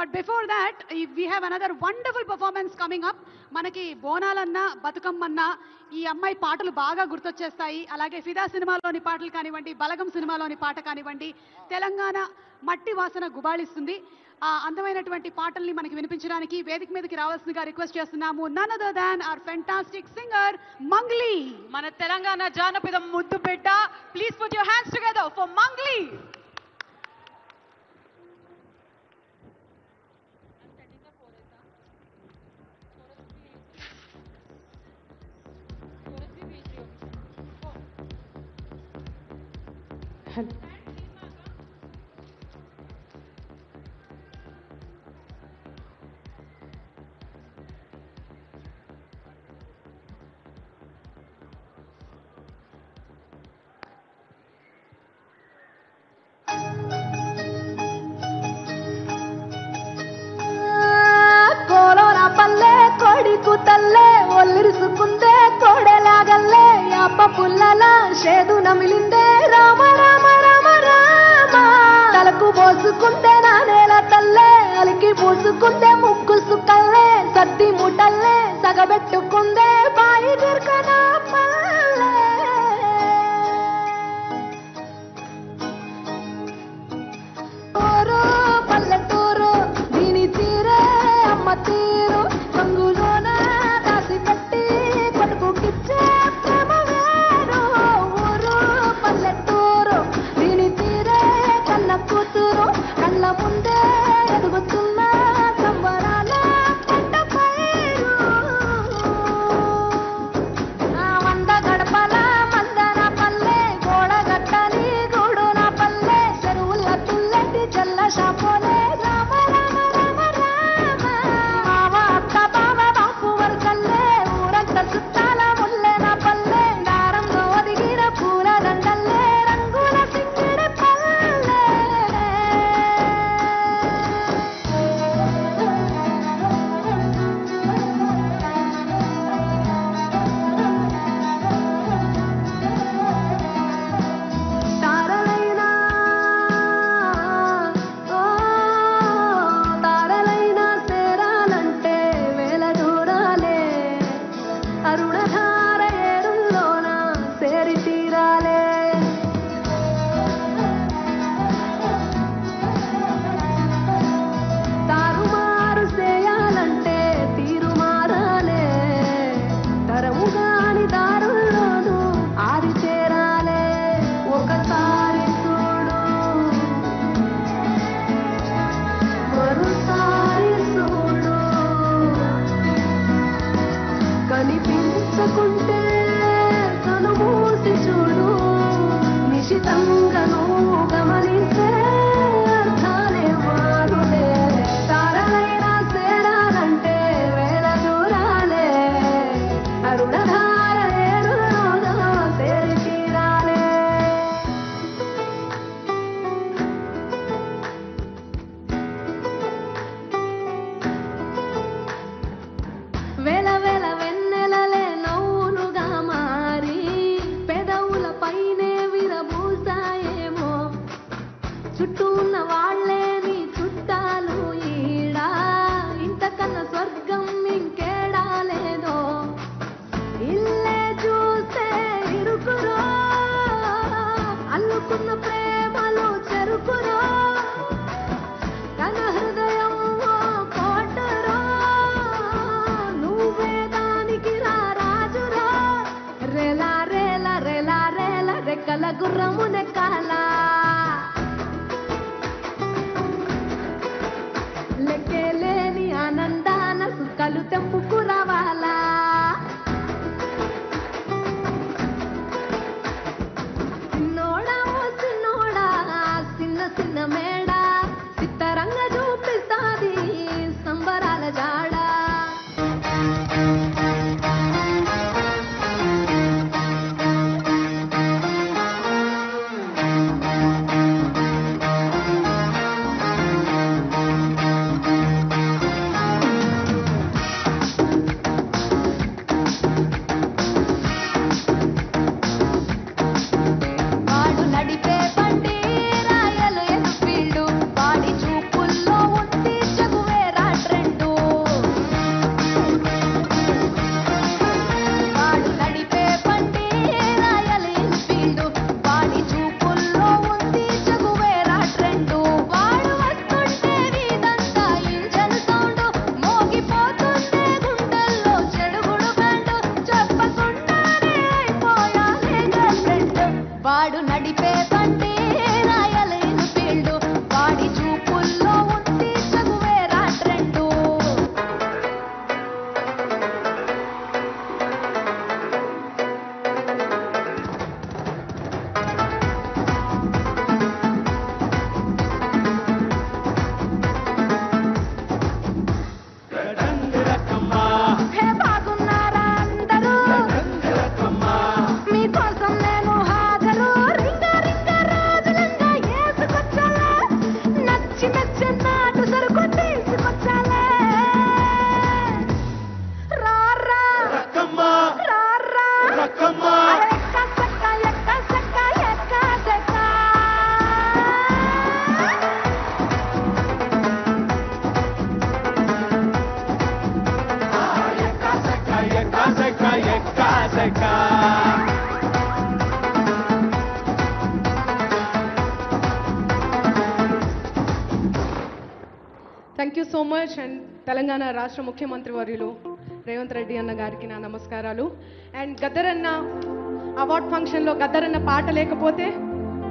But before that we have another wonderful performance coming up. మనకి బోనాలన్నా బతుకమ్మన్నా ఈ అమ్మాయి పాటలు బాగా గుర్తొచ్చేస్తాయి. అలాగే ఫిదా సినిమాలోని పాటలు కానివ్వండి, బలగం సినిమాలోని పాట కానివ్వండి, తెలంగాణ మట్టి వాసన గుబాళిస్తుంది. ఆ అందమైనటువంటి పాటల్ని మనకి వినిపించడానికి వేదిక మీదకి రావాల్సిందిగా రిక్వెస్ట్ చేస్తున్నాము. None other than our fantastic singer Mangli, మన తెలంగాణ జానపదం ముద్దు బిడ్డ. Please put your hands together for Mangli. ತಲ್ಲೆ ಒಲ್ಲಿರಿಸುಕುಂದೆ ಕೊಡೆಲಾಗಲ್ಲೇ ಯಾಪ ಪುಲ್ಲಲ ಶೇದು ನಮಿಲಿಂದೆ ರಾಮ ರಾಮ ರಾಮ ರಾಮ ತಲಕು ಬೋಸುಕುಂದೆ ನಾನೇಲ ತಲ್ಲೆ ಅಲಿಕಿ ಬೂಸುಕುಂದೆ ಮುಕ್ಕು ಸುಕ್ಕಲ್ಲೇ ಸದ್ದಿ ಮುಟಲ್ಲೇ ಸಗಬೆಟ್ಟುಕುಂದೆ ಬಾಯಿ ದೀರ್ಘನ ಪಲ್ಲೆ ಊರು ಪల్లెటూరు దీని తీరే అమ్మ తీరు రంగులోన దాసి పెట్టి కొడుకుకిచ్చే ప్రేమ వేరు ఊరు పల్లెటూరు దీని తీరే కన్న కూతురు కళ్ళ ముందే ఎదుగుతున్న సంబరాల పంట పైరు వంద గడపల మందన పల్లె గోడగట్టని గూడు నా పల్లె చెరువుల తుల్లటి జల్ల షాపోలే రామ రామ రామ రామ మామ అక్క బావ బాపు వర్గల్లే ఊరంత చుట్టాల ముల్లె నా పల్లె దారంలో ఒదిగిన పూల దండల్లే రంగుల సింగిడి పల్లె తారలైనా తారలైనా సేరాలంటే వేల దూరాలే అరుణధార ఏరుల్లోన సేరి తీరాలే తారుమారు చేయాలంటే తీరు మారాలే తరముగాని దారుల్లోనూ ఆరి చేరాలే ఒకసారి చూడు మరోసారి చూడు కనిపించకుంటే కనుమూసి చూడు నిశితంగా నువ్వు గమనించే అర్థాలే మారులే తారలైనా సేరాలంటే వేల దూరాలే అరుణధార ఏరులోన సేరి తీరాలే వేల వేల వెన్నెలలే నవ్వులుగా మారి పెదవుల పైనే విరబూసాయేమో చుట్టూ ఉన్న వాళ్ళే నీ చుట్టాలు ఈడా ఇంతకన్నా స్వర్గం ఇంకేడా లేదో ఇల్లే చూస్తే ఇరుకురో అల్లుకున్న ప్రేమలు చెరుకురో తన హృదయం కోటరో నువ్వే దానికి రాజురా రేలా రేలా రేలా రేలా రెక్కల గుర్రము నెక్కాల లెక్కేలేని ఆనందాన సుక్కలు తెంపుకు రావాలా చిన్నోడా ఓ చిన్నోడా చిన్న చిన్న మేడ చిత్తరంగా చూపిస్తాది సంబరాల జాడ thank you so much. And Telangana రాష్ట్ర ముఖ్యమంత్రి వర్యులు రేవంత్ రెడ్డి అన్న గారికి నా నమస్కారాలు. అండ్ గద్దరన్న అవార్డ్ ఫంక్షన్లో గద్దరన్న పాట లేకపోతే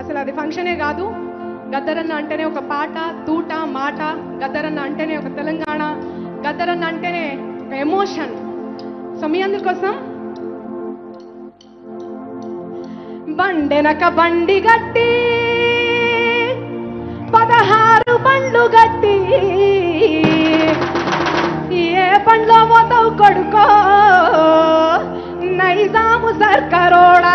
అసలు అది ఫంక్షనే కాదు. గద్దరన్న అంటేనే ఒక పాట, తూట, మాట. గద్దరన్న అంటేనే ఒక తెలంగాణ. గద్దరన్న అంటేనే ఒక ఎమోషన్. సో మీ అందుకోసం బండెనక బండి గట్టి 16 బండ్లు గట్టి ఏ బండ్లో పోతావు కొడుకో నైజాము సర్కరోడా.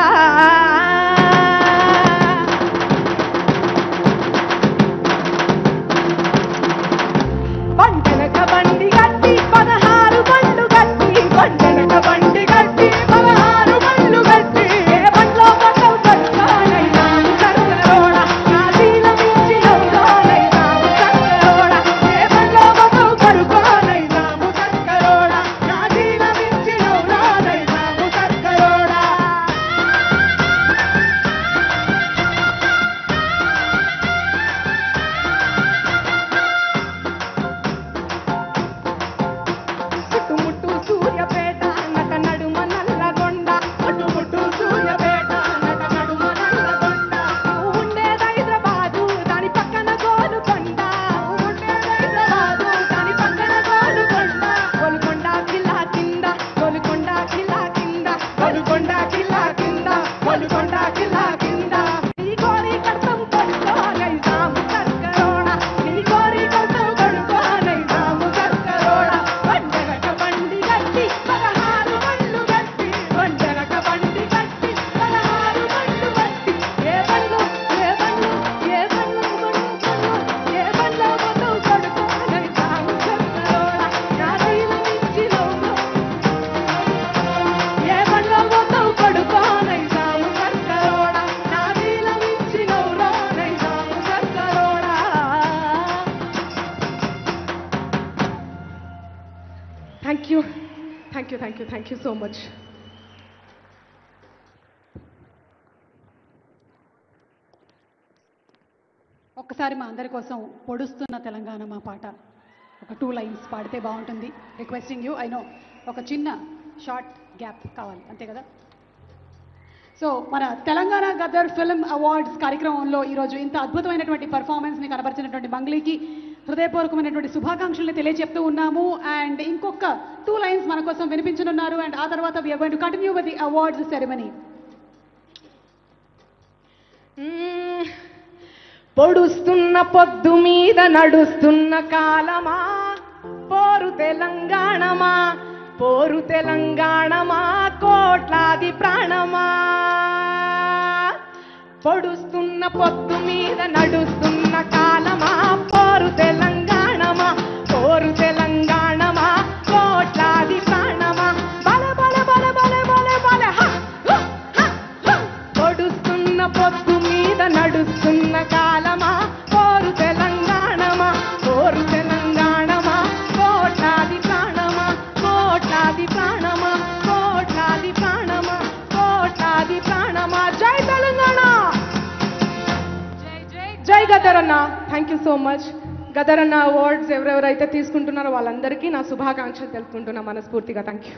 బండెనక బండి గట్టి 16 బండ్లు గట్టి బండెనక బండి గట్టి 16 బండ్లు గట్టి ఏ బండ్లో పోతావు కొడుకో నైజాము సర్కరోడా. నా దీన మించినవురా నైజాము సర్కరోడా. ఏ బండ్లో పోతావు కొడుకో నైజాము సర్కరోడా. నా దీన మించినవురా నైజాము సర్కరోడా. చుట్టుముట్టు సూర్యపేట నట నడుమ నల్లగొండ. చుట్టుముట్టు సూర్యపేట నట నడుమ నల్లగొండ. నువ్వు ఉండేది హైదరాబాదు దాని పక్కన గోలుకొండ. నువ్వు ఉండేది హైదరాబాదు దాని పక్కన గోలుకొండ. గోలుకొండ కిల్లా కింద గోలుకొండ కిల్లా కింద గోలుకొండ కిల్లా కింద గోలుకొండ కిల్లా కింద. నీ కోరి కడతాం కొడుకో నైజాము సర్కరోడా. నీ కోరి కడతాం కొడుకో నైజాము సర్కరోడా. బండెనక బండి గట్టి 16 బండ్లు గట్టి బండెనక బండి గట్టి 16 బండ్లు గట్టి ఏ బండ్లు ఏ బండ్లు ఏ బండ్లు ఏ బండ్లో పోతావు కొడుకో నైజాము సర్కరోడా. నా దీన మించినవురా ఏ బండ్లో పోతావు కొడుకో నైజాము సర్కరోడా. నా దీన మించినవురా నైజాము సర్కరోడా. Thank you thank you thank you thank you so much. ఒక్కసారి మా అందరి కోసం పొడుస్తున్న తెలంగాణ మా పాట ఒక 2 లైన్స్ పాడితే బాగుంటుంది. Requesting you. ఐ నో ఒక చిన్న షార్ట్ గ్యాప్ కావాలి అంతే కదా. సో మన తెలంగాణ గదర్ ఫిల్మ్ అవార్డ్స్ కార్యక్రమంలో ఈరోజు ఇంత అద్భుతమైనటువంటి పర్ఫార్మెన్స్ని కనబరిచినటువంటి మంగ్లీకి హృదయపూర్వకమైనటువంటి శుభాకాంక్షల్ని తెలియజెప్తూ ఉన్నాము. అండ్ ఇంకొక 2 లైన్స్ మన కోసం వినిపించనున్నారు. అండ్ ఆ తర్వాత we are going to continue with the awards ceremony. పొడుస్తున్న పొద్దు మీద నడుస్తున్న కాలమా పోరు తెలంగాణమా పోరు తెలంగాణమా కోట్లాది ప్రాణమా. పొడుస్తున్న పొద్దు మీద నడుస్తున్న కాలమా పోరు తెలంగాణమా పోరు తెలంగాణమా కోట్లాది ప్రాణమా. బల బల బల బల బల బల హ హ హ హ. పొడుస్తున్న పొద్దు మీద నడుస్తున్న కాలమా పోరు తెలంగాణమా పోరు తెలంగాణమా కోట్లాది ప్రాణమా కోట్లాది ప్రాణమా కోట్లాది ప్రాణమా కోట్లాది ప్రాణమా. జై తెలంగాణ జై గద్దరన్న. Thank you so much. గద్దరన్న అవార్డ్స్ ఎవరెవరైతే తీసుకుంటున్నారో వాళ్ళందరికీ నా శుభాకాంక్షలు తెలుపుకుంటున్నా మనస్ఫూర్తిగా. Thank you.